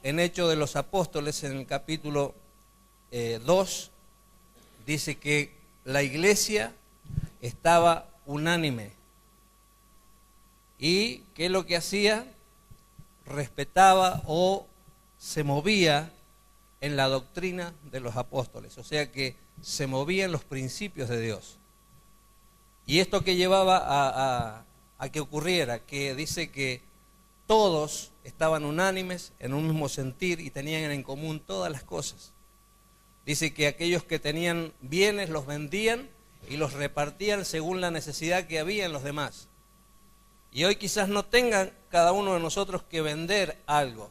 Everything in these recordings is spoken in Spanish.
en Hechos de los Apóstoles, en el capítulo 2, dice que la iglesia estaba unánime. ¿Y qué es lo que hacía? Respetaba o se movía en la doctrina de los apóstoles, o sea que se movía en los principios de Dios. Y esto que llevaba a que ocurriera, que dice que todos estaban unánimes en un mismo sentir y tenían en común todas las cosas. Dice que aquellos que tenían bienes los vendían y los repartían según la necesidad que había en los demás. Y hoy quizás no tengan cada uno de nosotros que vender algo,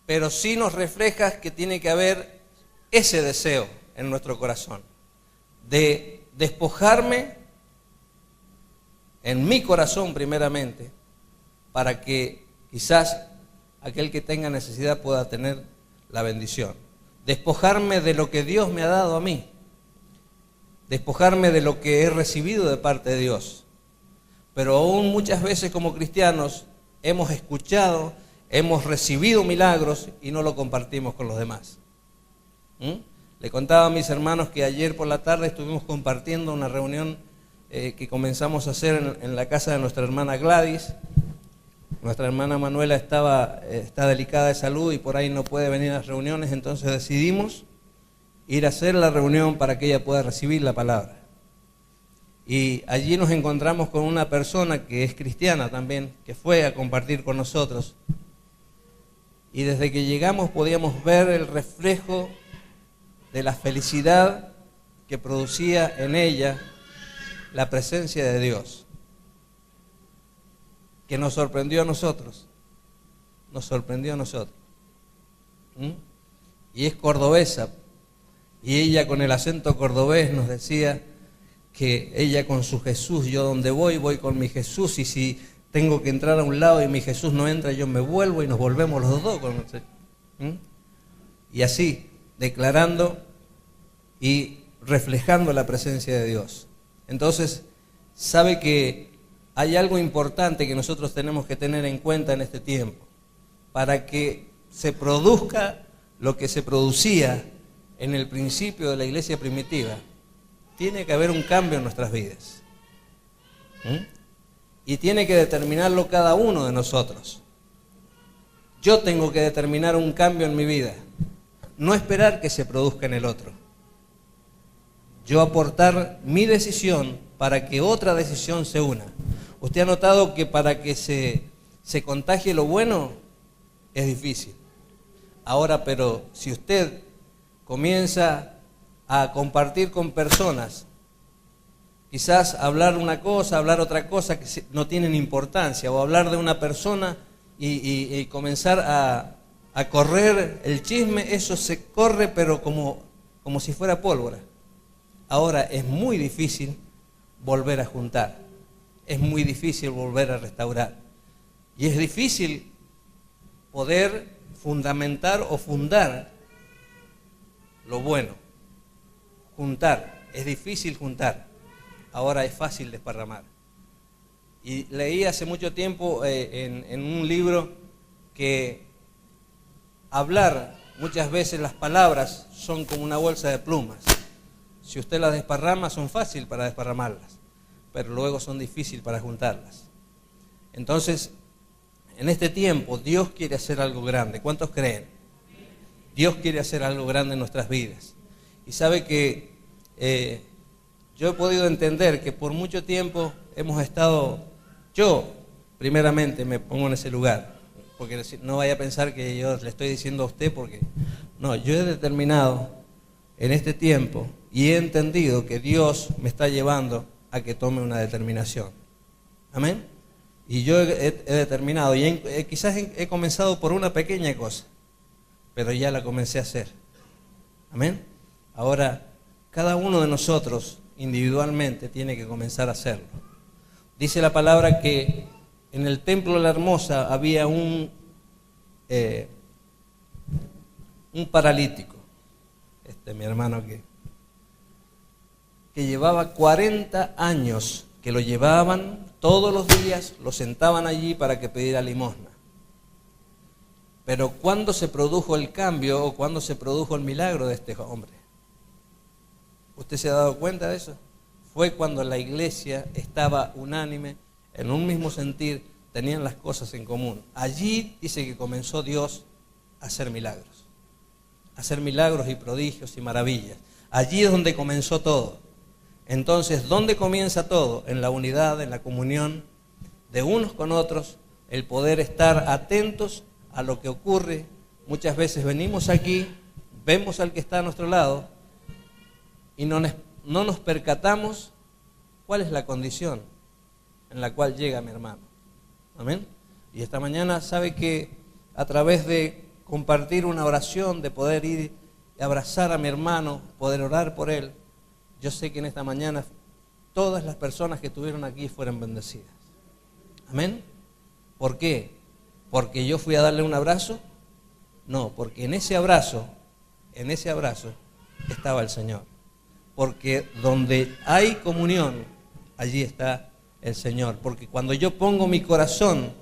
pero sí nos refleja que tiene que haber ese deseo en nuestro corazón, de despojarme en mi corazón primeramente, para que quizás aquel que tenga necesidad pueda tener la bendición. Despojarme de lo que Dios me ha dado a mí, despojarme de lo que he recibido de parte de Dios. Pero aún muchas veces como cristianos hemos escuchado, hemos recibido milagros y no lo compartimos con los demás. Le contaba a mis hermanos que ayer por la tarde estuvimos compartiendo una reunión que comenzamos a hacer en la casa de nuestra hermana Gladys. Nuestra hermana Manuela está delicada de salud y por ahí no puede venir a las reuniones, entonces decidimos ir a hacer la reunión para que ella pueda recibir la palabra. Y allí nos encontramos con una persona que es cristiana también, que fue a compartir con nosotros. Y desde que llegamos podíamos ver el reflejo de la felicidad que producía en ella la presencia de Dios, que nos sorprendió a nosotros. Y es cordobesa, y ella con el acento cordobés nos decía que ella con su Jesús, yo donde voy con mi Jesús, y si tengo que entrar a un lado y mi Jesús no entra, yo me vuelvo y nos volvemos los dos. Y así, declarando y reflejando la presencia de Dios. Entonces, sabe que hay algo importante que nosotros tenemos que tener en cuenta en este tiempo, para que se produzca lo que se producía en el principio de la iglesia primitiva. Tiene que haber un cambio en nuestras vidas. Y tiene que determinarlo cada uno de nosotros. Yo tengo que determinar un cambio en mi vida, no esperar que se produzca en el otro. Yo aportar mi decisión para que otra decisión se una. Usted ha notado que para que se contagie lo bueno es difícil. Ahora, pero si usted comienza a compartir con personas, quizás hablar una cosa, hablar otra cosa que no tienen importancia, o hablar de una persona y comenzar a correr el chisme, eso se corre pero como si fuera pólvora. Ahora es muy difícil volver a juntar, es muy difícil volver a restaurar, y es difícil poder fundamentar o fundar lo bueno. Juntar, es difícil juntar, ahora es fácil desparramar. Y leí hace mucho tiempo en un libro que hablar, muchas veces las palabras son como una bolsa de plumas. Si usted las desparrama, son fáciles para desparramarlas, pero luego son difíciles para juntarlas. Entonces, en este tiempo, Dios quiere hacer algo grande. ¿Cuántos creen? Dios quiere hacer algo grande en nuestras vidas. Y sabe que yo he podido entender que por mucho tiempo hemos estado, yo primeramente me pongo en ese lugar, porque no vaya a pensar que yo le estoy diciendo a usted, porque no, yo he determinado en este tiempo y he entendido que Dios me está llevando a que tome una determinación. Amén. Y yo he determinado, y quizás he comenzado por una pequeña cosa, pero ya la comencé a hacer. Amén. Ahora, cada uno de nosotros individualmente tiene que comenzar a hacerlo. Dice la palabra que en el templo de la Hermosa había un paralítico, mi hermano que llevaba 40 años, que lo llevaban todos los días, lo sentaban allí para que pidiera limosna. Pero ¿cuándo se produjo el cambio o cuándo se produjo el milagro de este hombre? ¿Usted se ha dado cuenta de eso? Fue cuando la iglesia estaba unánime, en un mismo sentir, tenían las cosas en común. Allí dice que comenzó Dios a hacer milagros y prodigios y maravillas. Allí es donde comenzó todo. Entonces, ¿dónde comienza todo? En la unidad, en la comunión de unos con otros, el poder estar atentos a lo que ocurre. Muchas veces venimos aquí, vemos al que está a nuestro lado y no nos percatamos cuál es la condición en la cual llega mi hermano. Amén. Y esta mañana sabe que a través de compartir una oración, de poder ir y abrazar a mi hermano, poder orar por él, yo sé que en esta mañana todas las personas que estuvieron aquí fueron bendecidas. Amén. ¿Por qué? ¿Porque yo fui a darle un abrazo? No, porque en ese abrazo estaba el Señor. Porque donde hay comunión, allí está el Señor. Porque cuando yo pongo mi corazón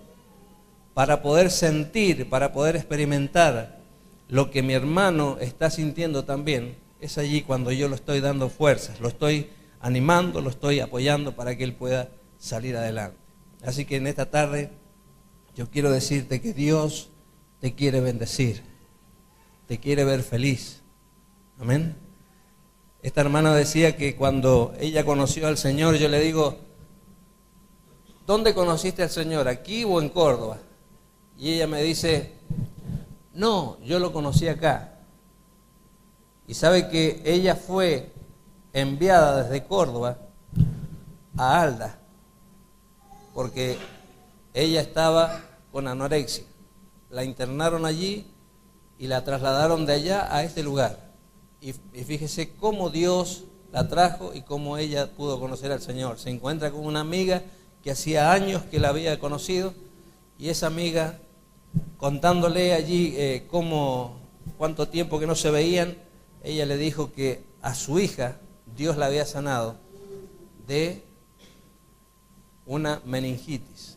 para poder sentir, para poder experimentar lo que mi hermano está sintiendo también, es allí cuando yo lo estoy dando fuerzas, lo estoy animando, lo estoy apoyando para que él pueda salir adelante. Así que en esta tarde yo quiero decirte que Dios te quiere bendecir, te quiere ver feliz. Amén. Esta hermana decía que cuando ella conoció al Señor, yo le digo, ¿dónde conociste al Señor? ¿Aquí o en Córdoba? Y ella me dice, no, yo lo conocí acá. Y sabe que ella fue enviada desde Córdoba a Alda, porque ella estaba con anorexia. La internaron allí y la trasladaron de allá a este lugar. Y fíjese cómo Dios la trajo y cómo ella pudo conocer al Señor. Se encuentra con una amiga que hacía años que la había conocido, y esa amiga, contándole allí cuánto tiempo que no se veían, ella le dijo que a su hija Dios la había sanado de una meningitis.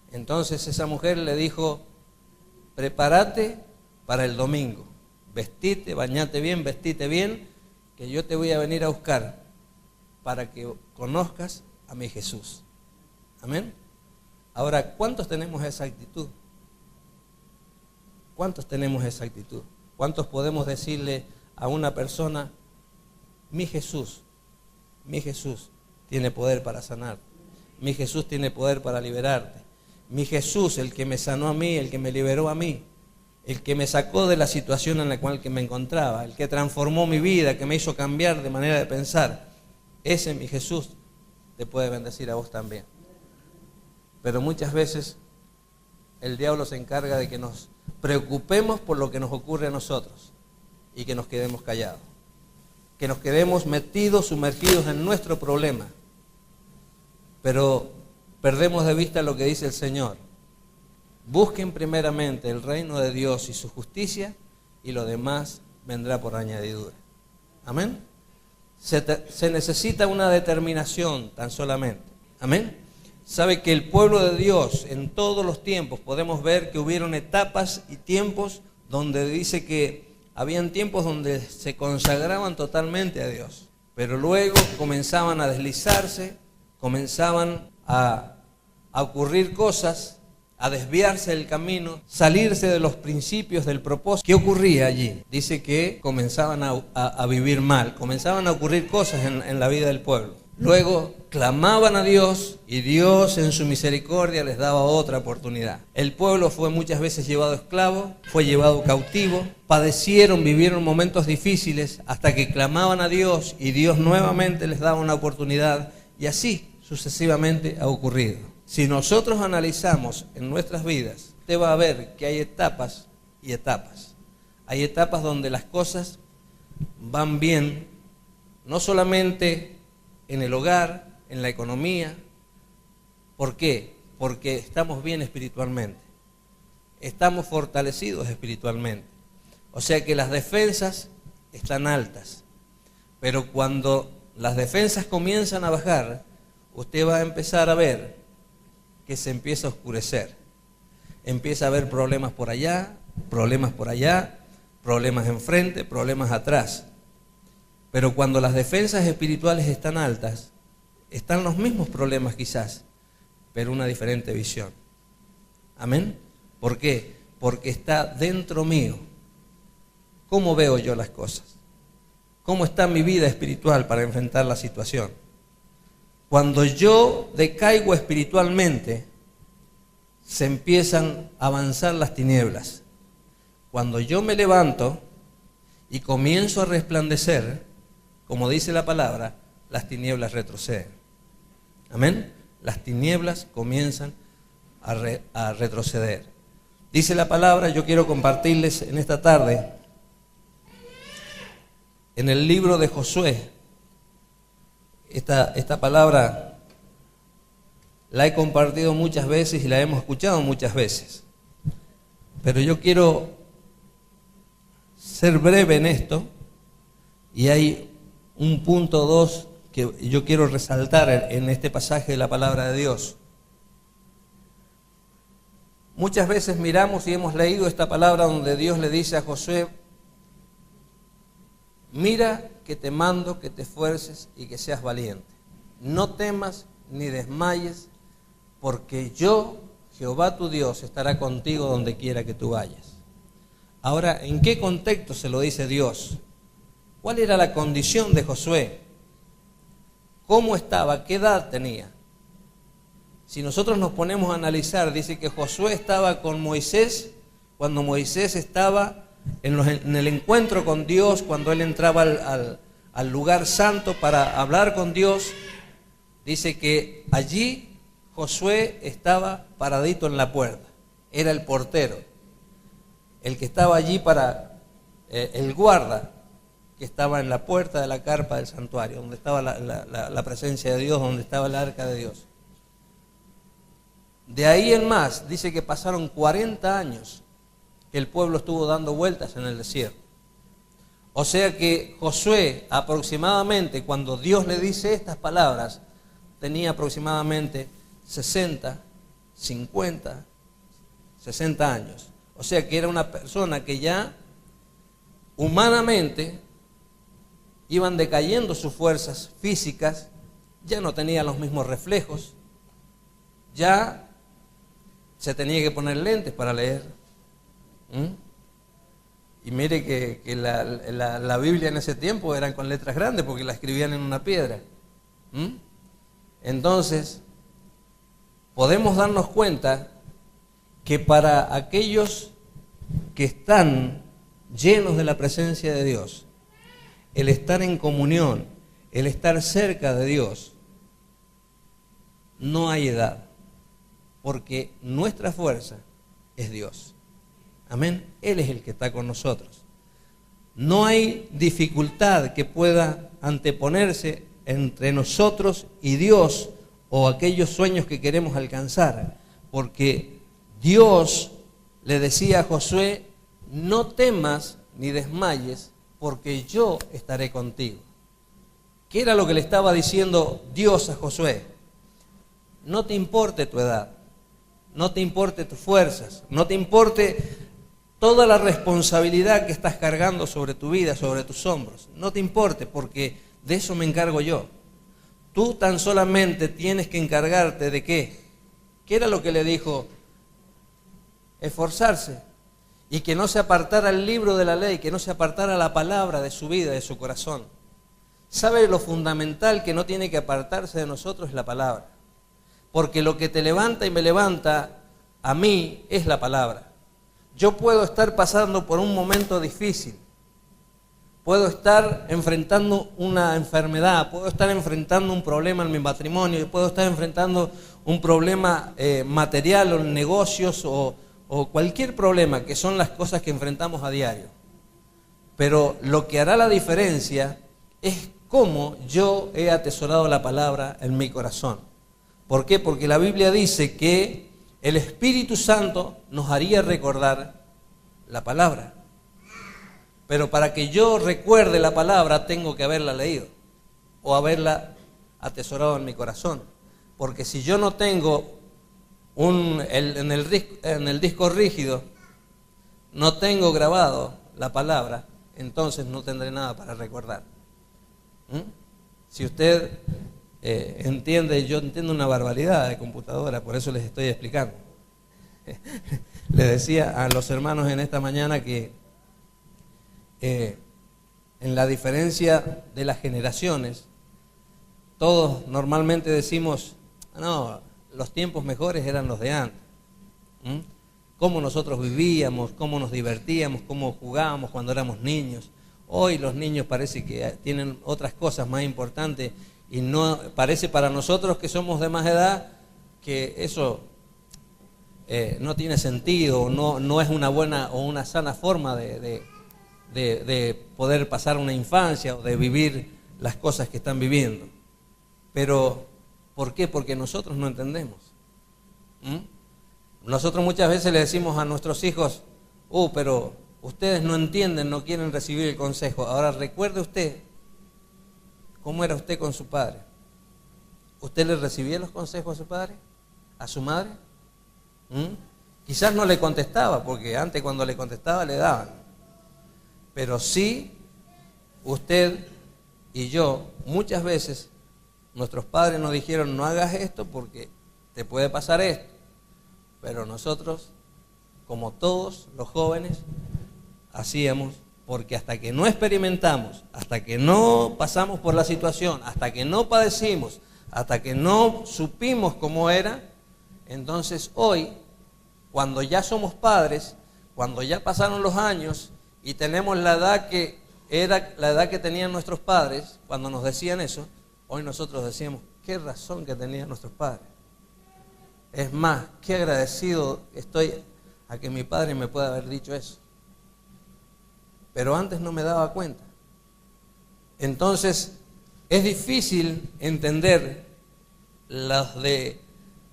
Entonces esa mujer le dijo, prepárate para el domingo, vestite, bañate bien, vestite bien, que yo te voy a venir a buscar para que conozcas a mi Jesús. Amén. Ahora, ¿cuántos tenemos esa actitud? ¿Cuántos tenemos esa actitud? ¿Cuántos podemos decirle a una persona, mi Jesús tiene poder para sanar, mi Jesús tiene poder para liberarte, mi Jesús, el que me sanó a mí, el que me liberó a mí, el que me sacó de la situación en la cual que me encontraba, el que transformó mi vida, que me hizo cambiar de manera de pensar, ese mi Jesús te puede bendecir a vos también. Pero muchas veces el diablo se encarga de que nos preocupemos por lo que nos ocurre a nosotros y que nos quedemos callados, que nos quedemos metidos, sumergidos en nuestro problema, pero perdemos de vista lo que dice el Señor. Busquen primeramente el reino de Dios y su justicia, y lo demás vendrá por añadidura. Amén. Se necesita una determinación tan solamente. Amén. Sabe que el pueblo de Dios en todos los tiempos podemos ver que hubieron etapas y tiempos donde dice que habían tiempos donde se consagraban totalmente a Dios, pero luego comenzaban a deslizarse, comenzaban a ocurrir cosas, a desviarse del camino, salirse de los principios del propósito. ¿Qué ocurría allí? Dice que comenzaban a vivir mal, comenzaban a ocurrir cosas en la vida del pueblo. Luego clamaban a Dios y Dios en su misericordia les daba otra oportunidad. El pueblo fue muchas veces llevado esclavo, fue llevado cautivo, padecieron, vivieron momentos difíciles hasta que clamaban a Dios y Dios nuevamente les daba una oportunidad, y así sucesivamente ha ocurrido. Si nosotros analizamos en nuestras vidas, usted va a ver que hay etapas y etapas. Hay etapas donde las cosas van bien, no solamente en el hogar, en la economía. ¿Por qué? Porque estamos bien espiritualmente, estamos fortalecidos espiritualmente. O sea que las defensas están altas, pero cuando las defensas comienzan a bajar, usted va a empezar a ver que se empieza a oscurecer. empieza a haber problemas por allá, problemas enfrente, problemas atrás. Pero cuando las defensas espirituales están altas, están los mismos problemas quizás, pero una diferente visión. ¿Amén? ¿Por qué? Porque está dentro mío. ¿Cómo veo yo las cosas? ¿Cómo está mi vida espiritual para enfrentar la situación? Cuando yo decaigo espiritualmente, se empiezan a avanzar las tinieblas. Cuando yo me levanto y comienzo a resplandecer, como dice la palabra, las tinieblas retroceden. ¿Amén? Las tinieblas comienzan a retroceder. Dice la palabra, yo quiero compartirles en esta tarde, en el libro de Josué, esta palabra la he compartido muchas veces y la hemos escuchado muchas veces. Pero yo quiero ser breve en esto y hay un punto 2 que yo quiero resaltar en este pasaje de la palabra de Dios. Muchas veces miramos y hemos leído esta palabra donde Dios le dice a Josué: mira que te mando que te esfuerces y que seas valiente. No temas ni desmayes, porque yo, Jehová tu Dios, estará contigo donde quiera que tú vayas. Ahora, ¿en qué contexto se lo dice Dios? ¿Cuál era la condición de Josué? ¿Cómo estaba? ¿Qué edad tenía? Si nosotros nos ponemos a analizar, dice que Josué estaba con Moisés cuando Moisés estaba en el encuentro con Dios, cuando él entraba al lugar santo para hablar con Dios. Dice que allí Josué estaba paradito en la puerta, era el portero, el que estaba allí para el guarda, que estaba en la puerta de la carpa del santuario, donde estaba la presencia de Dios, donde estaba el arca de Dios. De ahí en más, dice que pasaron 40 años que el pueblo estuvo dando vueltas en el desierto. O sea que Josué aproximadamente, cuando Dios le dice estas palabras, tenía aproximadamente 60, 50, 60 años. O sea que era una persona que ya humanamente iban decayendo sus fuerzas físicas, ya no tenía los mismos reflejos, ya se tenía que poner lentes para leer. Y mire que la Biblia en ese tiempo eran con letras grandes porque la escribían en una piedra. Entonces, podemos darnos cuenta que para aquellos que están llenos de la presencia de Dios, el estar en comunión, el estar cerca de Dios, no hay edad, porque nuestra fuerza es Dios. Amén. Él es el que está con nosotros. No hay dificultad que pueda anteponerse entre nosotros y Dios o aquellos sueños que queremos alcanzar, porque Dios le decía a Josué: no temas ni desmayes, porque yo estaré contigo. ¿Qué era lo que le estaba diciendo Dios a Josué? No te importe tu edad, no te importe tus fuerzas, no te importe toda la responsabilidad que estás cargando sobre tu vida, sobre tus hombros. No te importe, porque de eso me encargo yo. Tú tan solamente tienes que encargarte de ¿qué? ¿Qué era lo que le dijo? Esforzarse. Y que no se apartara el libro de la ley, que no se apartara la palabra de su vida, de su corazón. ¿Sabe lo fundamental que no tiene que apartarse de nosotros? Es la palabra. Porque lo que te levanta y me levanta a mí es la palabra. Yo puedo estar pasando por un momento difícil, puedo estar enfrentando una enfermedad, puedo estar enfrentando un problema en mi matrimonio, puedo estar enfrentando un problema material o en negocios o cualquier problema, que son las cosas que enfrentamos a diario. Pero lo que hará la diferencia es cómo yo he atesorado la palabra en mi corazón. ¿Por qué? Porque la Biblia dice que el Espíritu Santo nos haría recordar la palabra. Pero para que yo recuerde la palabra tengo que haberla leído o haberla atesorado en mi corazón. Porque si yo no tengo en el disco rígido no tengo grabado la palabra, entonces no tendré nada para recordar. Si usted entiende, yo entiendo una barbaridad de computadora, por eso les estoy explicando. Les decía a los hermanos en esta mañana que en la diferencia de las generaciones, todos normalmente decimos, no, los tiempos mejores eran los de antes. Cómo nosotros vivíamos, cómo nos divertíamos, cómo jugábamos cuando éramos niños. Hoy los niños parece que tienen otras cosas más importantes y no parece para nosotros que somos de más edad que eso no tiene sentido, no es una buena o una sana forma de poder pasar una infancia o de vivir las cosas que están viviendo. Pero, ¿por qué? Porque nosotros no entendemos. Nosotros muchas veces le decimos a nuestros hijos, pero ustedes no entienden, no quieren recibir el consejo. Ahora recuerde usted, ¿cómo era usted con su padre? ¿Usted le recibía los consejos a su padre? ¿A su madre? Quizás no le contestaba, porque antes cuando le contestaba le daban. Pero sí, usted y yo, muchas veces, nuestros padres nos dijeron, no hagas esto porque te puede pasar esto. Pero nosotros, como todos los jóvenes, hacíamos, porque hasta que no experimentamos, hasta que no pasamos por la situación, hasta que no padecimos, hasta que no supimos cómo era, entonces hoy, cuando ya somos padres, cuando ya pasaron los años y tenemos la edad que era la edad que tenían nuestros padres, cuando nos decían eso, hoy nosotros decíamos, qué razón que tenían nuestros padres. Es más, qué agradecido estoy a que mi padre me pueda haber dicho eso. Pero antes no me daba cuenta. Entonces, es difícil entender los de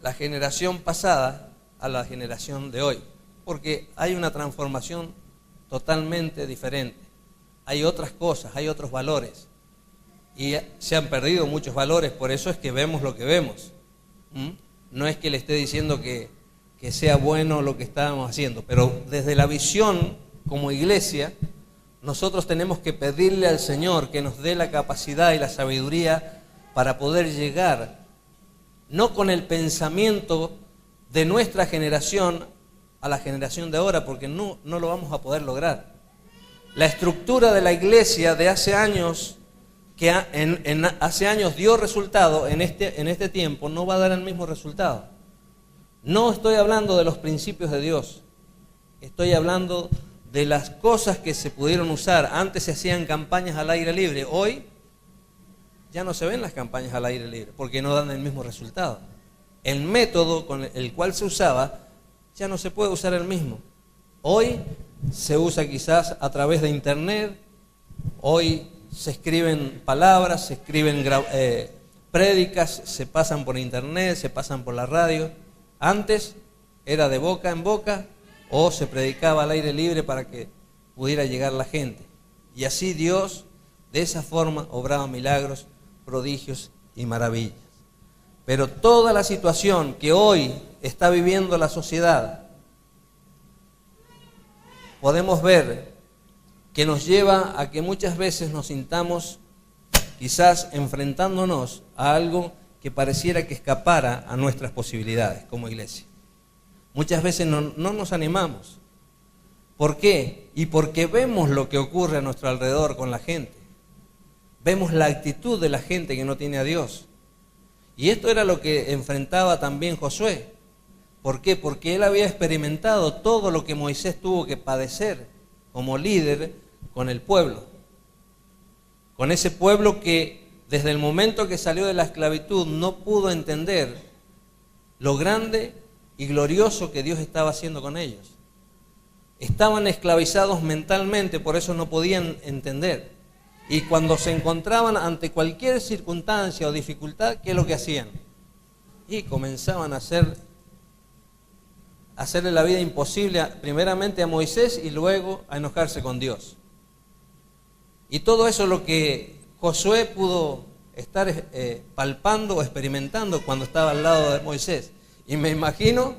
la generación pasada a la generación de hoy, porque hay una transformación totalmente diferente. Hay otras cosas, hay otros valores. Y se han perdido muchos valores, por eso es que vemos lo que vemos. No es que le esté diciendo que sea bueno lo que estábamos haciendo, pero desde la visión como iglesia, nosotros tenemos que pedirle al Señor que nos dé la capacidad y la sabiduría para poder llegar, no con el pensamiento de nuestra generación a la generación de ahora, porque no lo vamos a poder lograr. La estructura de la iglesia de hace años, que hace años dio resultado, en este tiempo no va a dar el mismo resultado. No estoy hablando de los principios de Dios, estoy hablando de las cosas que se pudieron usar. Antes se hacían campañas al aire libre, hoy ya no se ven las campañas al aire libre, porque no dan el mismo resultado. El método con el cual se usaba, ya no se puede usar el mismo. Hoy se usa quizás a través de internet, hoy se escriben palabras, se escriben prédicas, se pasan por internet, se pasan por la radio. Antes era de boca en boca o se predicaba al aire libre para que pudiera llegar la gente. Y así Dios, de esa forma, obraba milagros, prodigios y maravillas. Pero toda la situación que hoy está viviendo la sociedad, podemos ver que nos lleva a que muchas veces nos sintamos quizás enfrentándonos a algo que pareciera que escapara a nuestras posibilidades como iglesia. Muchas veces no nos animamos. ¿Por qué? Y porque vemos lo que ocurre a nuestro alrededor con la gente. Vemos la actitud de la gente que no tiene a Dios. Y esto era lo que enfrentaba también Josué. ¿Por qué? Porque él había experimentado todo lo que Moisés tuvo que padecer como líder con el pueblo. Con ese pueblo que desde el momento que salió de la esclavitud no pudo entender lo grande y glorioso que Dios estaba haciendo con ellos. Estaban esclavizados mentalmente, por eso no podían entender. Y cuando se encontraban ante cualquier circunstancia o dificultad, ¿qué es lo que hacían? Y comenzaban a hacerle la vida imposible primeramente a Moisés y luego a enojarse con Dios. Y todo eso es lo que Josué pudo estar palpando o experimentando cuando estaba al lado de Moisés. Y me imagino,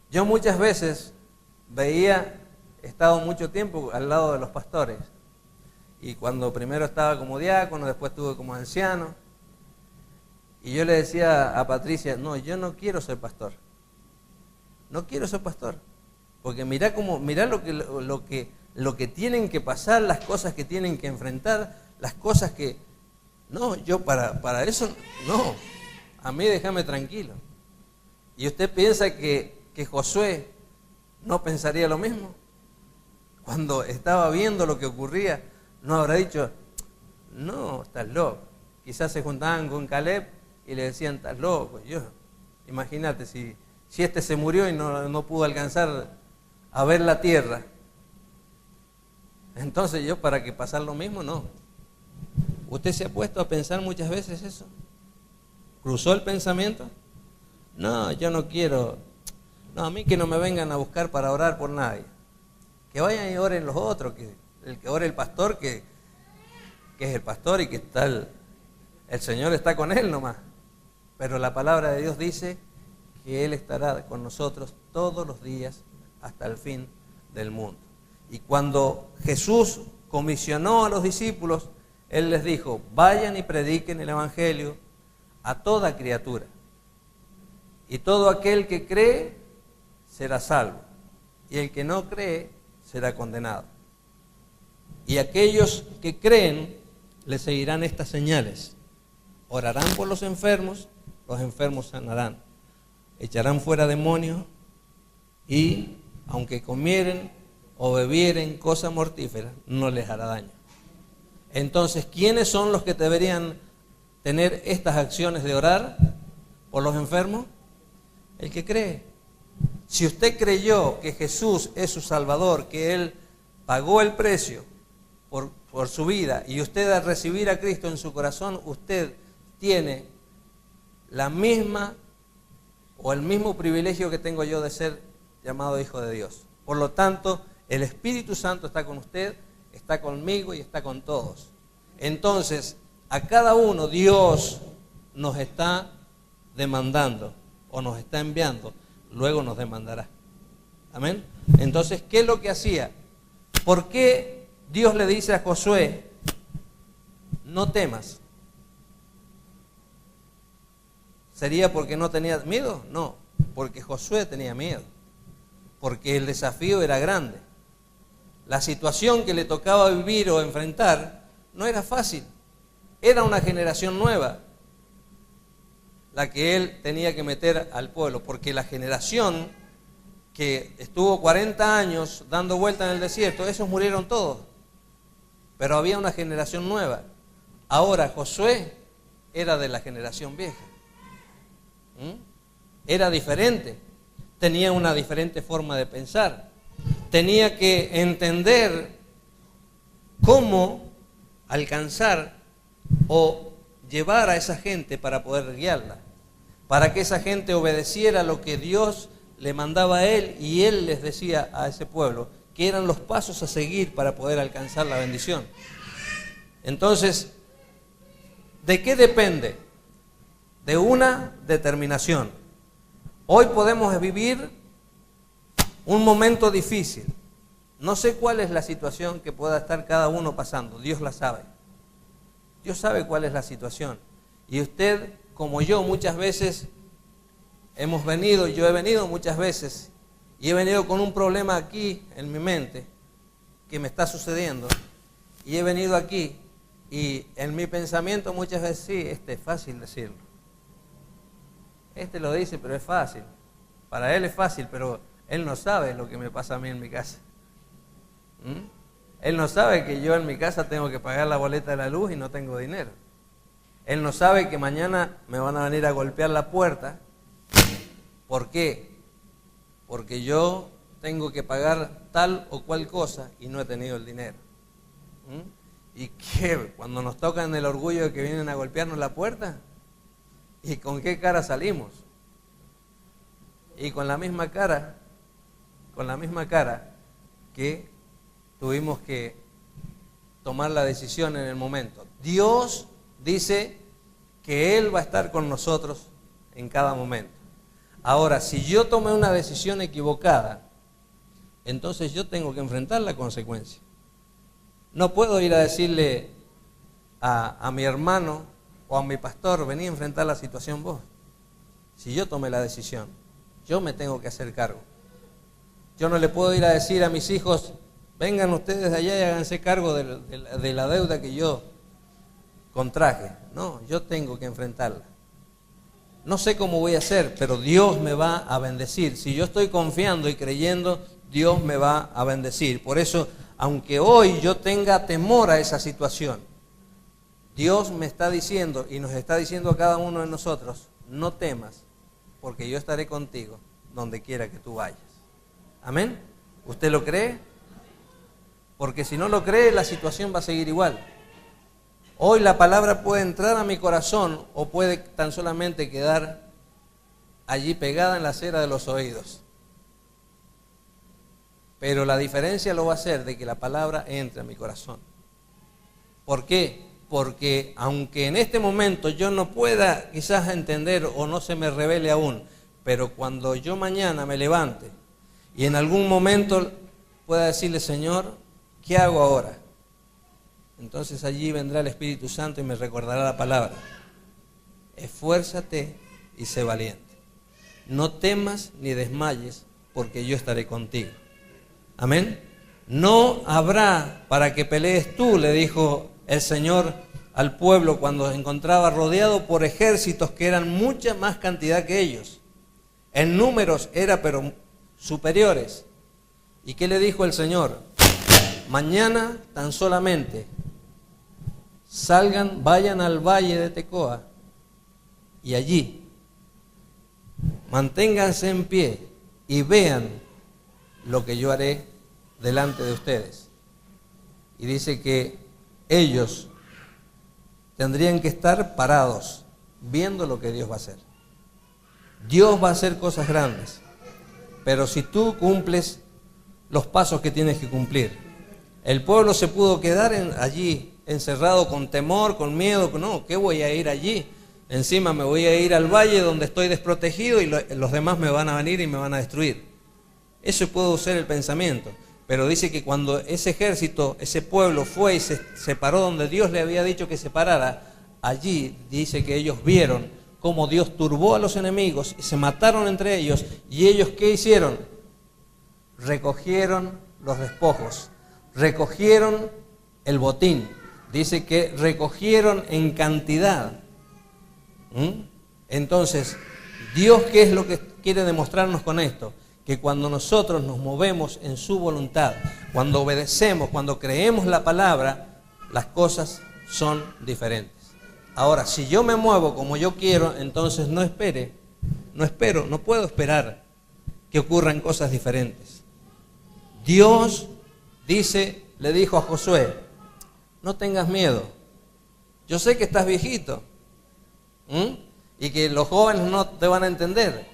yo muchas veces he estado mucho tiempo al lado de los pastores. Y cuando primero estaba como diácono, después estuve como anciano. Y yo le decía a Patricia, no, yo no quiero ser pastor. No quiero ser pastor. Porque mirá lo que tienen que pasar, las cosas que tienen que enfrentar, las cosas que... No, yo para eso, no. A mí déjame tranquilo. ¿Y usted piensa que Josué no pensaría lo mismo? Cuando estaba viendo lo que ocurría, no habrá dicho, no, estás loco. Quizás se juntaban con Caleb y le decían, estás loco. Imagínate, si este se murió y no pudo alcanzar a ver la tierra. Entonces yo, ¿para que pasar lo mismo? No. ¿Usted se ha puesto a pensar muchas veces eso? ¿Cruzó el pensamiento? No, yo no quiero. No, a mí que no me vengan a buscar para orar por nadie. Que vayan y oren los otros, que el que ore el pastor, que es el pastor y que está el Señor está con él nomás. Pero la palabra de Dios dice que Él estará con nosotros todos los días hasta el fin del mundo. Y cuando Jesús comisionó a los discípulos, Él les dijo, vayan y prediquen el Evangelio a toda criatura. Y todo aquel que cree será salvo. Y el que no cree será condenado. Y aquellos que creen les seguirán estas señales. Orarán por los enfermos sanarán. Echarán fuera demonios y aunque comieren o bebieren cosa mortífera, no les hará daño. Entonces, ¿quiénes son los que deberían tener estas acciones de orar por los enfermos? El que cree. Si usted creyó que Jesús es su Salvador, que Él pagó el precio por su vida, y usted al recibir a Cristo en su corazón, usted tiene la misma o el mismo privilegio que tengo yo de ser llamado hijo de Dios. Por lo tanto, el Espíritu Santo está con usted, está conmigo y está con todos. Entonces, a cada uno Dios nos está demandando o nos está enviando, luego nos demandará. Amén. Entonces, ¿qué es lo que hacía? ¿Por qué Dios le dice a Josué, no temas? ¿Sería porque no tenía miedo? No, porque Josué tenía miedo, porque el desafío era grande. La situación que le tocaba vivir o enfrentar no era fácil, era una generación nueva la que él tenía que meter al pueblo, porque la generación que estuvo 40 años dando vuelta en el desierto, esos murieron todos, pero había una generación nueva. Ahora Josué era de la generación vieja. Era diferente, tenía una diferente forma de pensar, tenía que entender cómo alcanzar o llevar a esa gente para poder guiarla, para que esa gente obedeciera lo que Dios le mandaba a él y él les decía a ese pueblo que eran los pasos a seguir para poder alcanzar la bendición. Entonces, ¿de qué depende? De una determinación. Hoy podemos vivir un momento difícil. No sé cuál es la situación que pueda estar cada uno pasando. Dios la sabe. Dios sabe cuál es la situación. Y usted, como yo, muchas veces yo he venido muchas veces y he venido con un problema aquí en mi mente que me está sucediendo. Y he venido aquí y en mi pensamiento muchas veces sí, es fácil decirlo. Lo dice, pero es fácil. Para él es fácil, pero él no sabe lo que me pasa a mí en mi casa. Él no sabe que yo en mi casa tengo que pagar la boleta de la luz y no tengo dinero. Él no sabe que mañana me van a venir a golpear la puerta. ¿Por qué? Porque yo tengo que pagar tal o cual cosa y no he tenido el dinero. ¿Y qué? Cuando nos tocan el orgullo de que vienen a golpearnos la puerta, ¿y con qué cara salimos? Y con la misma cara que tuvimos que tomar la decisión en el momento. Dios dice que Él va a estar con nosotros en cada momento. Ahora, si yo tomé una decisión equivocada, entonces yo tengo que enfrentar la consecuencia. No puedo ir a decirle a mi hermano o a mi pastor, vení a enfrentar la situación vos. Si yo tomé la decisión, yo me tengo que hacer cargo. Yo no le puedo ir a decir a mis hijos, vengan ustedes de allá y háganse cargo de la deuda que yo contraje. No, yo tengo que enfrentarla. No sé cómo voy a hacer, pero Dios me va a bendecir. Si yo estoy confiando y creyendo, Dios me va a bendecir. Por eso, aunque hoy yo tenga temor a esa situación, Dios me está diciendo y nos está diciendo a cada uno de nosotros, no temas, porque yo estaré contigo donde quiera que tú vayas. ¿Amén? ¿Usted lo cree? Porque si no lo cree, la situación va a seguir igual. Hoy la palabra puede entrar a mi corazón o puede tan solamente quedar allí pegada en la cera de los oídos. Pero la diferencia lo va a hacer de que la palabra entre a mi corazón. ¿Por qué? Porque aunque en este momento yo no pueda quizás entender o no se me revele aún, pero cuando yo mañana me levante y en algún momento pueda decirle, Señor, ¿qué hago ahora? Entonces allí vendrá el Espíritu Santo y me recordará la palabra. Esfuérzate y sé valiente. No temas ni desmayes, porque yo estaré contigo. Amén. No habrá para que pelees tú, le dijo el Señor al pueblo cuando se encontraba rodeado por ejércitos que eran mucha más cantidad que ellos. En números era pero superiores. ¿Y qué le dijo el Señor? Mañana tan solamente salgan, vayan al valle de Tecoa y allí manténganse en pie y vean lo que yo haré delante de ustedes. Y dice que ellos tendrían que estar parados viendo lo que Dios va a hacer. Dios va a hacer cosas grandes, pero si tú cumples los pasos que tienes que cumplir. El pueblo se pudo quedar allí encerrado con temor, con miedo. No, ¿qué voy a ir allí? Encima me voy a ir al valle donde estoy desprotegido y los demás me van a venir y me van a destruir. Eso puede ser el pensamiento. Pero dice que cuando ese ejército, ese pueblo fue y se paró donde Dios le había dicho que se parara, allí dice que ellos vieron cómo Dios turbó a los enemigos y se mataron entre ellos. ¿Y ellos qué hicieron? Recogieron los despojos, recogieron el botín. Dice que recogieron en cantidad. Entonces, Dios, ¿qué es lo que quiere demostrarnos con esto? Que cuando nosotros nos movemos en su voluntad, cuando obedecemos, cuando creemos la palabra, las cosas son diferentes. Ahora, si yo me muevo como yo quiero, entonces no puedo esperar que ocurran cosas diferentes. Dios le dijo a Josué, no tengas miedo. Yo sé que estás viejito y que los jóvenes no te van a entender.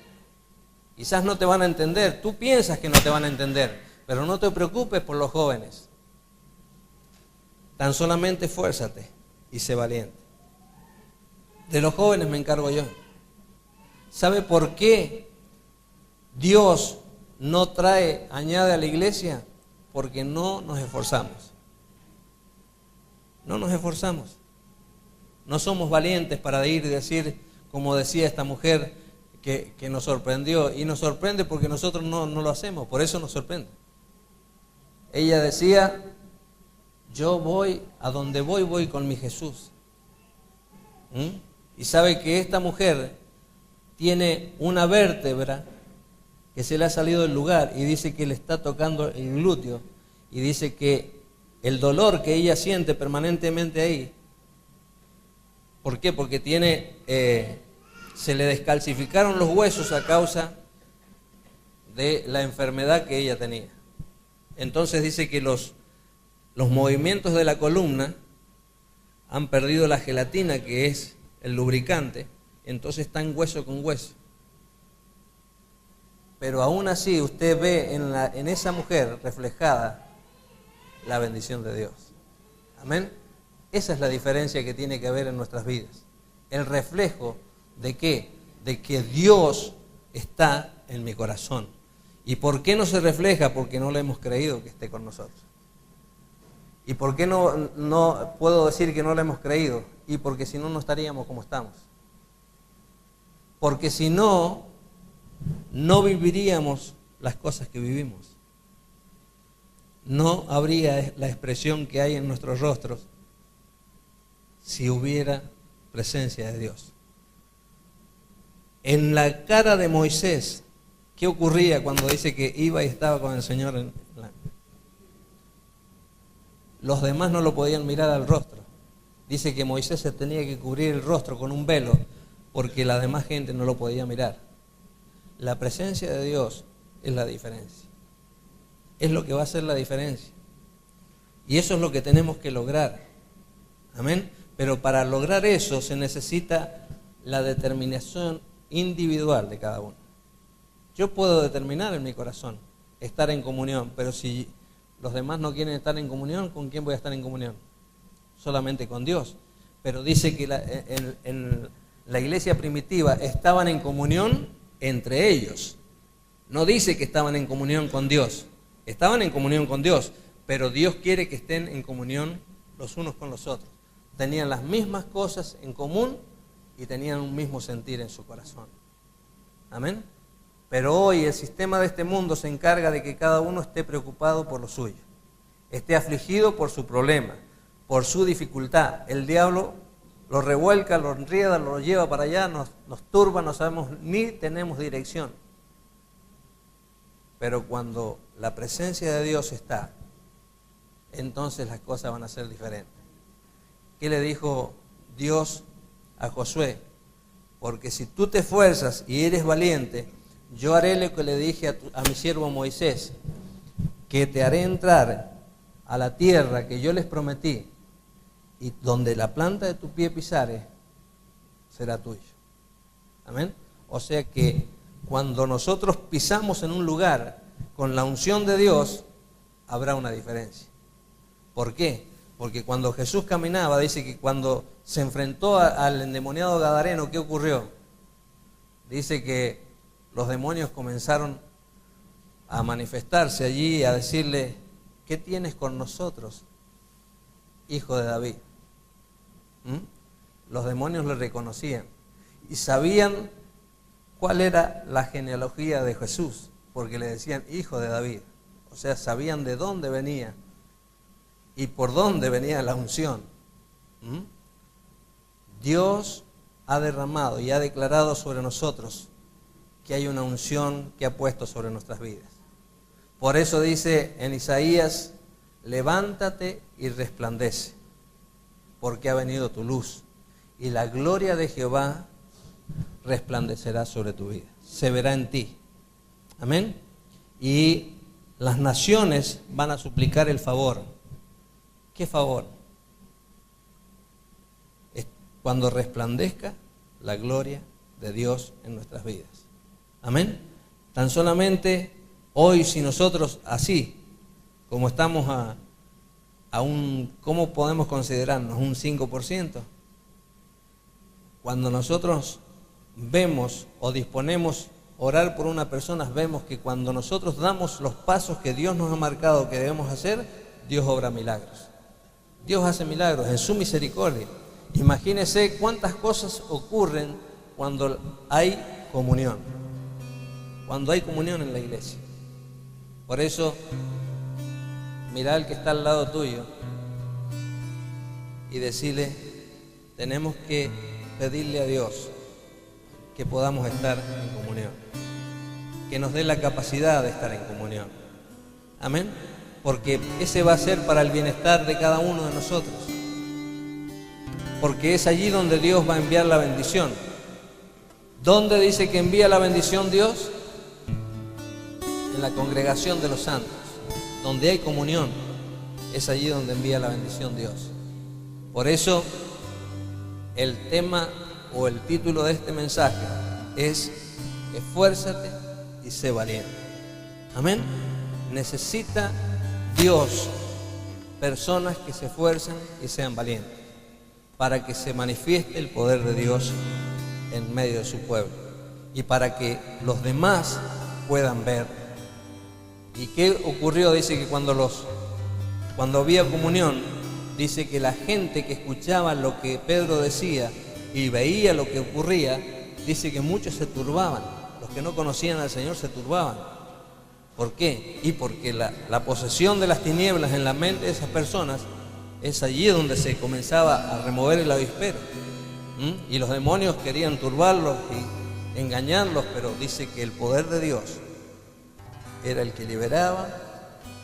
Quizás no te van a entender. Tú piensas que no te van a entender, pero no te preocupes por los jóvenes. Tan solamente esfuérzate y sé valiente. De los jóvenes me encargo yo. ¿Sabe por qué Dios no añade a la iglesia? Porque no nos esforzamos. No nos esforzamos. No somos valientes para ir y decir, como decía esta mujer que nos sorprendió. Y nos sorprende porque nosotros no lo hacemos, por eso nos sorprende. Ella decía, yo voy, a donde voy con mi Jesús. Y sabe que esta mujer tiene una vértebra que se le ha salido del lugar y dice que le está tocando el glúteo y dice que el dolor que ella siente permanentemente ahí. ¿Por qué? Porque se le descalcificaron los huesos a causa de la enfermedad que ella tenía. Entonces dice que los movimientos de la columna han perdido la gelatina, que es el lubricante, entonces están hueso con hueso. Pero aún así usted ve en esa mujer reflejada la bendición de Dios. Amén. Esa es la diferencia que tiene que haber en nuestras vidas. El reflejo de ¿qué? De que Dios está en mi corazón. ¿Y por qué no se refleja? Porque no le hemos creído que esté con nosotros. ¿Y por qué no puedo decir que no le hemos creído? Y porque si no, no estaríamos como estamos. Porque si no, no viviríamos las cosas que vivimos. No habría la expresión que hay en nuestros rostros si hubiera presencia de Dios. En la cara de Moisés, ¿qué ocurría cuando dice que iba y estaba con el Señor? Los demás no lo podían mirar al rostro. Dice que Moisés se tenía que cubrir el rostro con un velo porque la demás gente no lo podía mirar. La presencia de Dios es la diferencia. Es lo que va a hacer la diferencia. Y eso es lo que tenemos que lograr. Amén. Pero para lograr eso se necesita la determinación individual de cada uno. Yo puedo determinar en mi corazón estar en comunión, pero si los demás no quieren estar en comunión, ¿con quién voy a estar en comunión? Solamente con Dios. Pero dice que en la iglesia primitiva estaban en comunión entre ellos. No dice que estaban en comunión con Dios. Estaban en comunión con Dios, pero Dios quiere que estén en comunión los unos con los otros. Tenían las mismas cosas en común y tenían un mismo sentir en su corazón. Amén. Pero hoy el sistema de este mundo se encarga de que cada uno esté preocupado por lo suyo, esté afligido por su problema, por su dificultad. El diablo lo revuelca, lo enrieda, lo lleva para allá, nos turba, no sabemos ni tenemos dirección. Pero cuando la presencia de Dios está, entonces las cosas van a ser diferentes. ¿Qué le dijo Dios a Josué? Porque si tú te esfuerzas y eres valiente, yo haré lo que le dije a mi siervo Moisés, que te haré entrar a la tierra que yo les prometí, y donde la planta de tu pie pisare, será tuyo. Amén. O sea que cuando nosotros pisamos en un lugar con la unción de Dios, habrá una diferencia. ¿Por qué? Porque cuando Jesús caminaba, dice que cuando se enfrentó al endemoniado gadareno, ¿qué ocurrió? Dice que los demonios comenzaron a manifestarse allí y a decirle, ¿qué tienes con nosotros, hijo de David? Los demonios le reconocían y sabían cuál era la genealogía de Jesús, porque le decían hijo de David. O sea, sabían de dónde venía y por dónde venía la unción. Dios ha derramado y ha declarado sobre nosotros que hay una unción que ha puesto sobre nuestras vidas. Por eso dice en Isaías, levántate y resplandece, porque ha venido tu luz, y la gloria de Jehová resplandecerá sobre tu vida, se verá en ti. Amén. Y las naciones van a suplicar el favor. ¿Qué favor? Es cuando resplandezca la gloria de Dios en nuestras vidas. Amén. Tan solamente hoy, si nosotros así, como estamos ¿cómo podemos considerarnos? Un 5%. Cuando nosotros vemos o disponemos orar por una persona, vemos que cuando nosotros damos los pasos que Dios nos ha marcado que debemos hacer, Dios obra milagros. Dios hace milagros en su misericordia. Imagínese cuántas cosas ocurren cuando hay comunión. Cuando hay comunión en la iglesia. Por eso, mira al que está al lado tuyo y decirle, tenemos que pedirle a Dios que podamos estar en comunión, que nos dé la capacidad de estar en comunión. Amén. Porque ese va a ser para el bienestar de cada uno de nosotros. Porque es allí donde Dios va a enviar la bendición. ¿Dónde dice que envía la bendición Dios? En la congregación de los santos. Donde hay comunión, es allí donde envía la bendición Dios. Por eso, el tema o el título de este mensaje es esfuérzate y sé valiente. Amén. Necesita Dios personas que se esfuercen y sean valientes para que se manifieste el poder de Dios en medio de su pueblo. y para que los demás puedan ver. ¿Y qué ocurrió? Dice que cuando había comunión, dice que la gente que escuchaba lo que Pedro decía y veía lo que ocurría, dice que muchos se turbaban. Los que no conocían al Señor se turbaban. ¿Por qué? Y porque la posesión de las tinieblas en la mente de esas personas es allí donde se comenzaba a remover el avispero. Y los demonios querían turbarlos y engañarlos, pero dice que el poder de Dios era el que liberaba,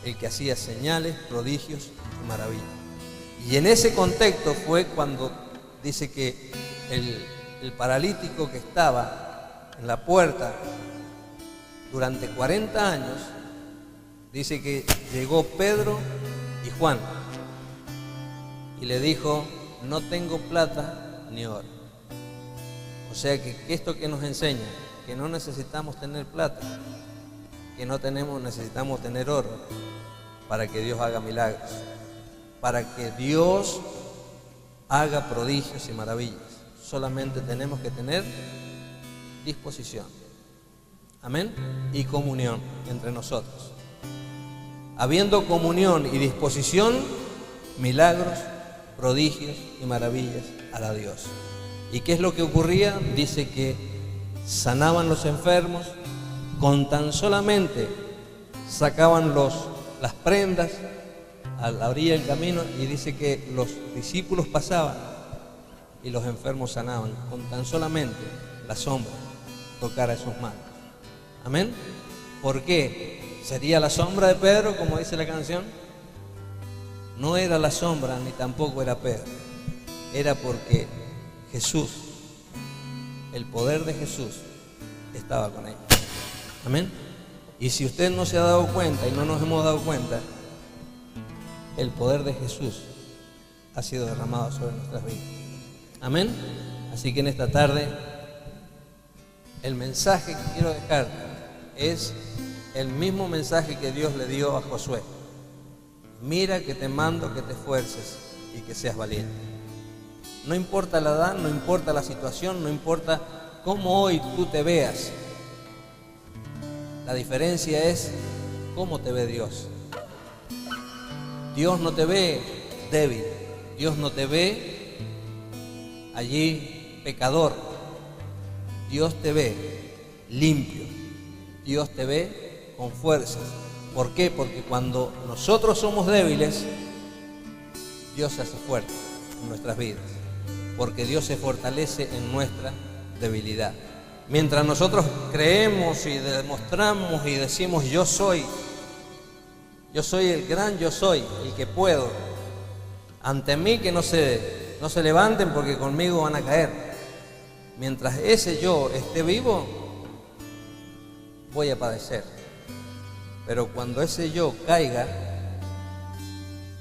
el que hacía señales, prodigios y maravillas. Y en ese contexto fue cuando dice que el paralítico que estaba en la puerta durante 40 años, dice que llegó Pedro y Juan y le dijo: no tengo plata ni oro. O sea que esto que nos enseña, que no necesitamos tener plata, que no necesitamos tener oro para que Dios haga milagros, para que Dios haga prodigios y maravillas. Solamente tenemos que tener disposición. Amén. Y comunión entre nosotros. Habiendo comunión y disposición, milagros, prodigios y maravillas hará Dios. ¿Y qué es lo que ocurría? Dice que sanaban los enfermos, con tan solamente sacaban las prendas a la orilla del camino, y dice que los discípulos pasaban y los enfermos sanaban, con tan solamente la sombra tocar a sus manos. Amén. ¿Por qué? ¿Sería la sombra de Pedro, como dice la canción? No era la sombra, ni tampoco era Pedro. Era porque Jesús, el poder de Jesús, estaba con ellos. Amén. Y si usted no se ha dado cuenta y no nos hemos dado cuenta, el poder de Jesús ha sido derramado sobre nuestras vidas. Amén. Así que en esta tarde, el mensaje que quiero dejar es el mismo mensaje que Dios le dio a Josué. Mira que te mando que te esfuerces y que seas valiente. No importa la edad, no importa la situación, no importa cómo hoy tú te veas. La diferencia es cómo te ve Dios. Dios no te ve débil, Dios no te ve allí pecador. Dios te ve limpio, Dios te ve con fuerzas. ¿Por qué? Porque cuando nosotros somos débiles, Dios se hace fuerte en nuestras vidas, porque Dios se fortalece en nuestra debilidad. Mientras nosotros creemos y demostramos y decimos yo soy el gran yo soy, el que puedo, ante mí que no se levanten porque conmigo van a caer. Mientras ese yo esté vivo, voy a padecer. Pero cuando ese yo caiga,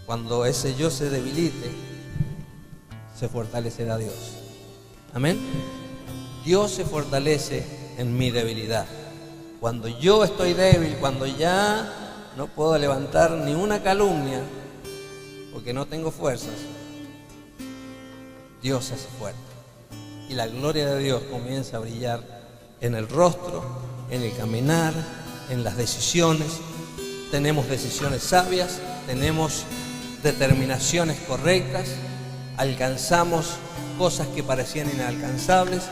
cuando ese yo se debilite, se fortalecerá Dios. Amén. Dios se fortalece en mi debilidad. Cuando yo estoy débil, cuando ya no puedo levantar ni una calumnia porque no tengo fuerzas, Dios se hace fuerte. Y la gloria de Dios comienza a brillar en el rostro, en el caminar, en las decisiones. Tenemos decisiones sabias, tenemos determinaciones correctas, alcanzamos cosas que parecían inalcanzables,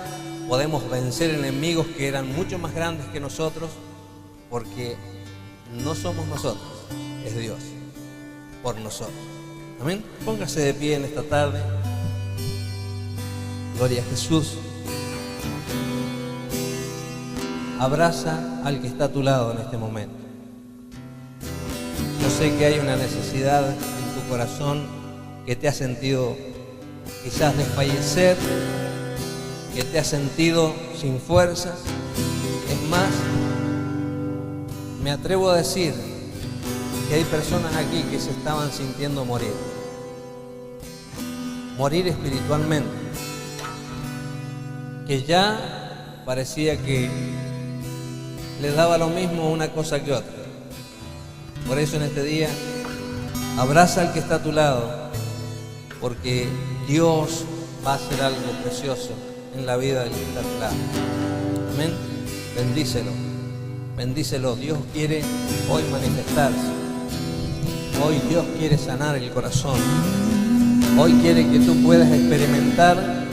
podemos vencer enemigos que eran mucho más grandes que nosotros, porque no somos nosotros, es Dios por nosotros. Amén. Póngase de pie en esta tarde. Gloria a Jesús. Abraza al que está a tu lado en este momento. Yo sé que hay una necesidad en tu corazón, que te has sentido quizás desfallecer, que te has sentido sin fuerzas. Es más, me atrevo a decir que hay personas aquí que se estaban sintiendo morir espiritualmente, que ya parecía que les daba lo mismo una cosa que otra. Por eso en este día, abraza al que está a tu lado, porque Dios va a hacer algo precioso en la vida del que está a tu lado. Amén. Bendícelo, bendícelo. Dios quiere hoy manifestarse. Hoy Dios quiere sanar el corazón. Hoy quiere que tú puedas experimentar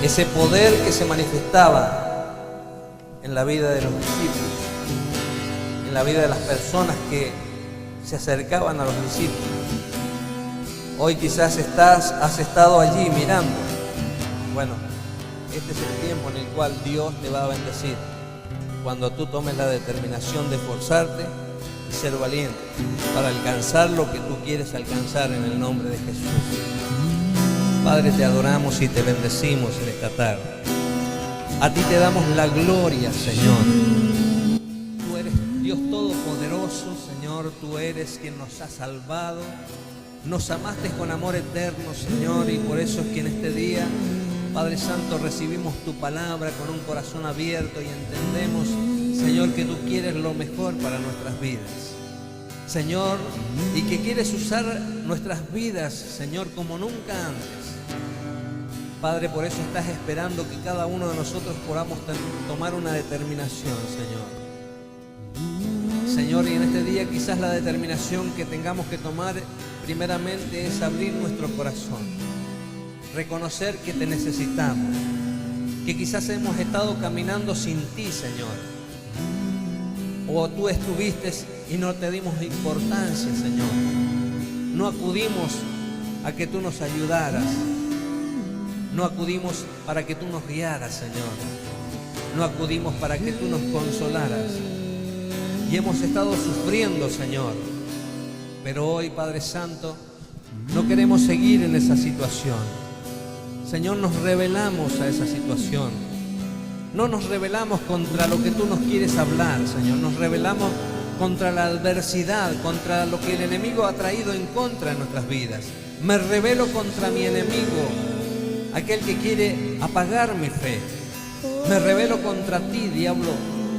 ese poder que se manifestaba en la vida de los discípulos, en la vida de las personas que se acercaban a los discípulos. Hoy quizás has estado allí mirando. Bueno, este es el tiempo en el cual Dios te va a bendecir, cuando tú tomes la determinación de esforzarte y ser valiente para alcanzar lo que tú quieres alcanzar en el nombre de Jesús. Padre, te adoramos y te bendecimos en esta tarde. A ti te damos la gloria, Señor. Tú eres Dios Todopoderoso, Señor. Tú eres quien nos ha salvado. Nos amaste con amor eterno, Señor, y por eso es que en este día, Padre Santo, recibimos tu palabra con un corazón abierto y entendemos, Señor, que tú quieres lo mejor para nuestras vidas, Señor, y que quieres usar nuestras vidas, Señor, como nunca antes. Padre, por eso estás esperando que cada uno de nosotros podamos tomar una determinación, Señor. Señor, y en este día quizás la determinación que tengamos que tomar primeramente es abrir nuestro corazón, reconocer que te necesitamos, que quizás hemos estado caminando sin ti, Señor, o tú estuviste y no te dimos importancia, Señor. No acudimos a que tú nos ayudaras, no acudimos para que tú nos guiaras, Señor, no acudimos para que tú nos consolaras, y hemos estado sufriendo, Señor. Pero hoy, Padre Santo, no queremos seguir en esa situación. Señor, nos rebelamos a esa situación. No nos rebelamos contra lo que tú nos quieres hablar, Señor. Nos rebelamos contra la adversidad, contra lo que el enemigo ha traído en contra de nuestras vidas. Me rebelo contra mi enemigo, aquel que quiere apagar mi fe. Me rebelo contra ti, diablo,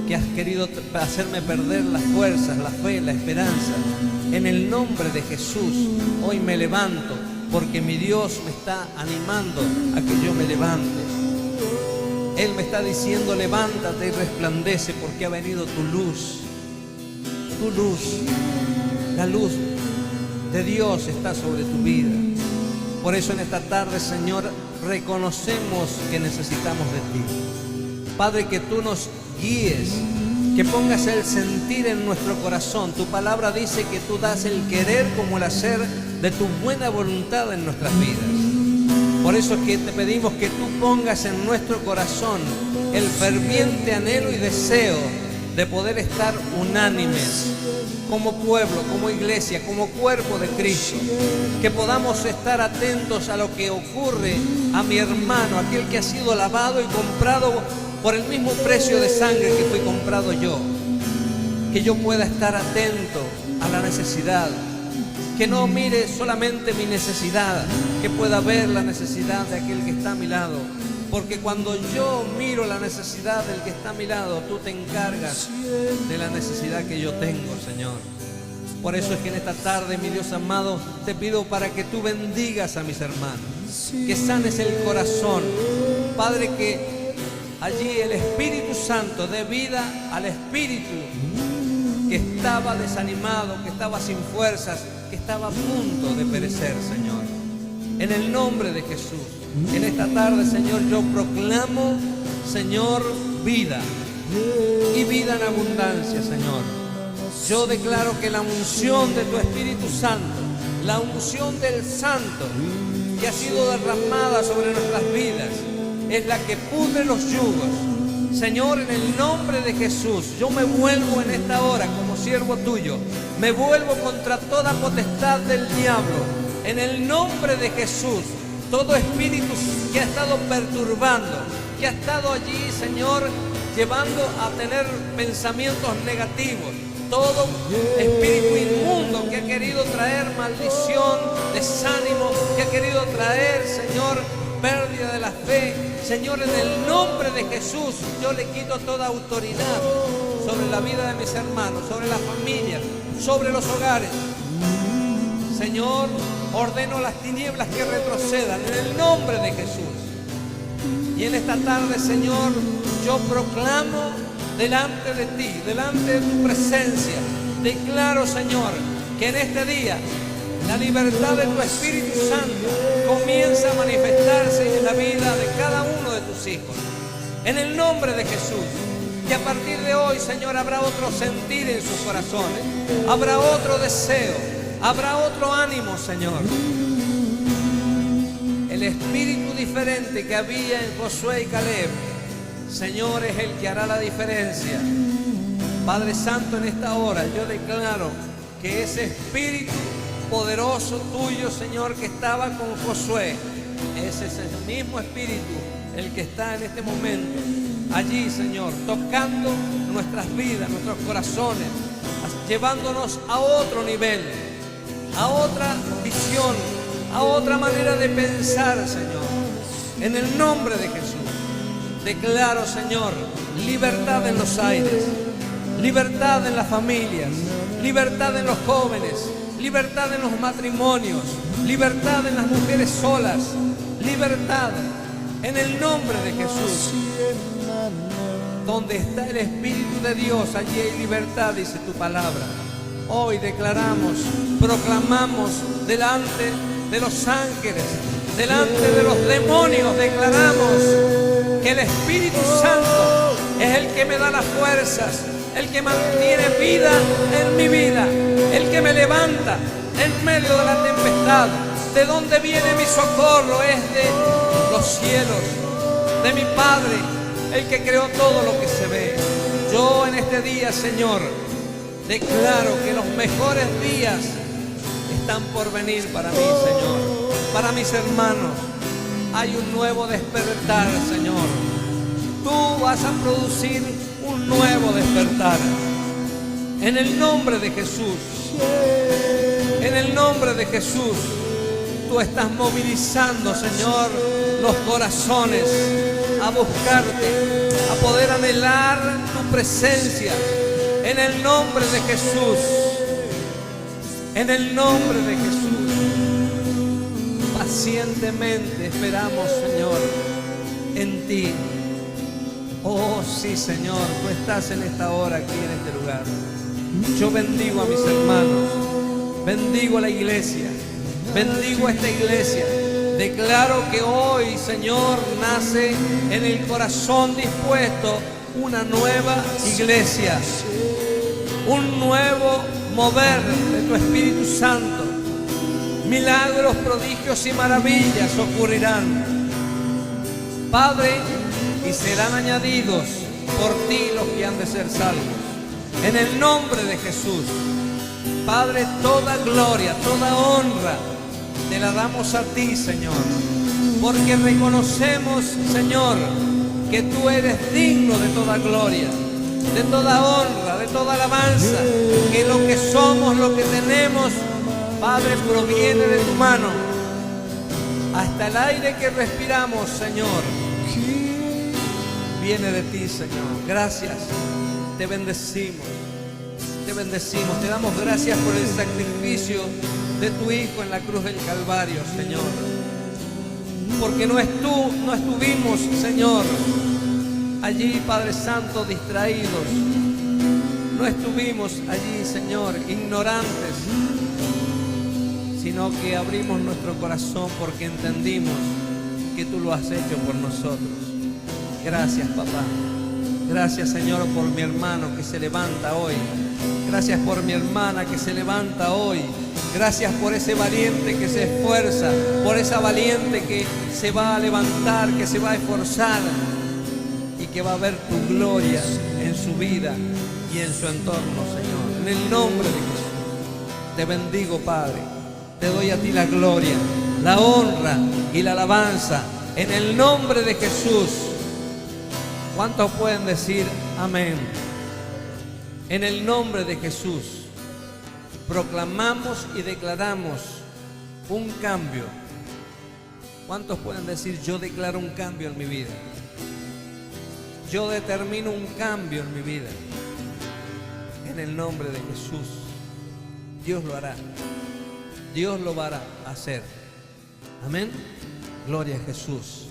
que has querido hacerme perder las fuerzas, la fe, la esperanza. En el nombre de Jesús, hoy me levanto, porque mi Dios me está animando a que yo me levante. Él me está diciendo, levántate y resplandece, porque ha venido tu luz. Tu luz, la luz de Dios está sobre tu vida. Por eso en esta tarde, Señor, reconocemos que necesitamos de ti. Padre, que tú nos guíes, que pongas el sentir en nuestro corazón. Tu palabra dice que tú das el querer como el hacer de tu buena voluntad en nuestras vidas. Por eso es que te pedimos que tú pongas en nuestro corazón el ferviente anhelo y deseo de poder estar unánimes como pueblo, como iglesia, como cuerpo de Cristo. Que podamos estar atentos a lo que ocurre a mi hermano, aquel que ha sido lavado y comprado por el mismo precio de sangre que fui comprado yo. Que yo pueda estar atento a la necesidad, que no mire solamente mi necesidad, que pueda ver la necesidad de aquel que está a mi lado. Porque cuando yo miro la necesidad del que está a mi lado, tú te encargas de la necesidad que yo tengo, Señor. Por eso es que en esta tarde, mi Dios amado, te pido para que tú bendigas a mis hermanos, que sanes el corazón, Padre, que allí el Espíritu Santo dé vida al espíritu que estaba desanimado, que estaba sin fuerzas, que estaba a punto de perecer, Señor. En el nombre de Jesús, en esta tarde, Señor, yo proclamo, Señor, vida y vida en abundancia, Señor. Yo declaro que la unción de tu Espíritu Santo, la unción del Santo que ha sido derramada sobre nuestras vidas, es la que pudre los yugos. Señor, en el nombre de Jesús, yo me vuelvo en esta hora como siervo tuyo. Me vuelvo contra toda potestad del diablo. En el nombre de Jesús, todo espíritu que ha estado perturbando, que ha estado allí, Señor, llevando a tener pensamientos negativos, todo espíritu inmundo que ha querido traer maldición, desánimo, que ha querido traer, Señor, pérdida de la fe, Señor, en el nombre de Jesús, yo le quito toda autoridad sobre la vida de mis hermanos, sobre las familias, sobre los hogares. Señor, ordeno las tinieblas que retrocedan en el nombre de Jesús. Y en esta tarde, Señor, yo proclamo delante de ti, delante de tu presencia, declaro, Señor, que en este día la libertad de tu Espíritu Santo comienza a manifestarse en la vida de cada uno de tus hijos. En el nombre de Jesús. Que a partir de hoy, Señor, habrá otro sentir en sus corazones. Habrá otro deseo. Habrá otro ánimo, Señor. El espíritu diferente que había en Josué y Caleb, Señor, es el que hará la diferencia. Padre Santo, en esta hora yo declaro que ese espíritu poderoso tuyo, Señor, que estaba con Josué, ese es el mismo espíritu el que está en este momento allí, Señor, tocando nuestras vidas, nuestros corazones, llevándonos a otro nivel, a otra visión, a otra manera de pensar, Señor. En el nombre de Jesús, declaro, Señor, libertad en los aires, libertad en las familias, libertad en los jóvenes, libertad en los matrimonios, libertad en las mujeres solas, libertad en el nombre de Jesús. Donde está el Espíritu de Dios, allí hay libertad, dice tu palabra. Hoy declaramos, proclamamos delante de los ángeles, delante de los demonios, declaramos que el Espíritu Santo es el que me da las fuerzas, el que mantiene vida en mi vida, el que me levanta en medio de la tempestad. ¿De dónde viene mi socorro? Es de los cielos, de mi Padre, el que creó todo lo que se ve. Yo en este día, Señor, declaro que los mejores días están por venir para mí, Señor, para mis hermanos. Hay un nuevo despertar, Señor. Tú vas a producir un nuevo despertar. En el nombre de Jesús, en el nombre de Jesús, tú estás movilizando, Señor, los corazones a buscarte, a poder anhelar tu presencia. En el nombre de Jesús, en el nombre de Jesús, pacientemente esperamos, Señor, en ti. Oh sí, Señor, tú estás en esta hora aquí en este lugar. Yo bendigo a mis hermanos, bendigo a la iglesia, bendigo a esta iglesia. Declaro que hoy, Señor, nace en el corazón dispuesto una nueva iglesia, un nuevo mover de tu Espíritu Santo. Milagros, prodigios y maravillas ocurrirán, Padre, y serán añadidos por ti los que han de ser salvos. En el nombre de Jesús, Padre, toda gloria, toda honra te la damos a ti, Señor, porque reconocemos, Señor, que tú eres digno de toda gloria, de toda honra, de toda alabanza, que lo que somos, lo que tenemos, Padre, proviene de tu mano. Hasta el aire que respiramos, Señor, viene de ti, Señor. Gracias, te bendecimos, te damos gracias por el sacrificio de tu Hijo en la cruz del Calvario, Señor, porque no estuvimos, Señor, allí, Padre Santo, distraídos, no estuvimos allí, Señor, ignorantes, sino que abrimos nuestro corazón porque entendimos que tú lo has hecho por nosotros. Gracias, papá. Gracias, Señor, por mi hermano que se levanta hoy. Gracias por mi hermana que se levanta hoy. Gracias por ese valiente que se esfuerza, por esa valiente que se va a levantar, que se va a esforzar y que va a ver tu gloria en su vida y en su entorno, Señor. En el nombre de Jesús, te bendigo, Padre. Te doy a ti la gloria, la honra y la alabanza. En el nombre de Jesús. ¿Cuántos pueden decir amén? En el nombre de Jesús proclamamos y declaramos un cambio. ¿Cuántos pueden decir yo declaro un cambio en mi vida? Yo determino un cambio en mi vida. En el nombre de Jesús, Dios lo hará. Dios lo va a hacer. Amén. Gloria a Jesús.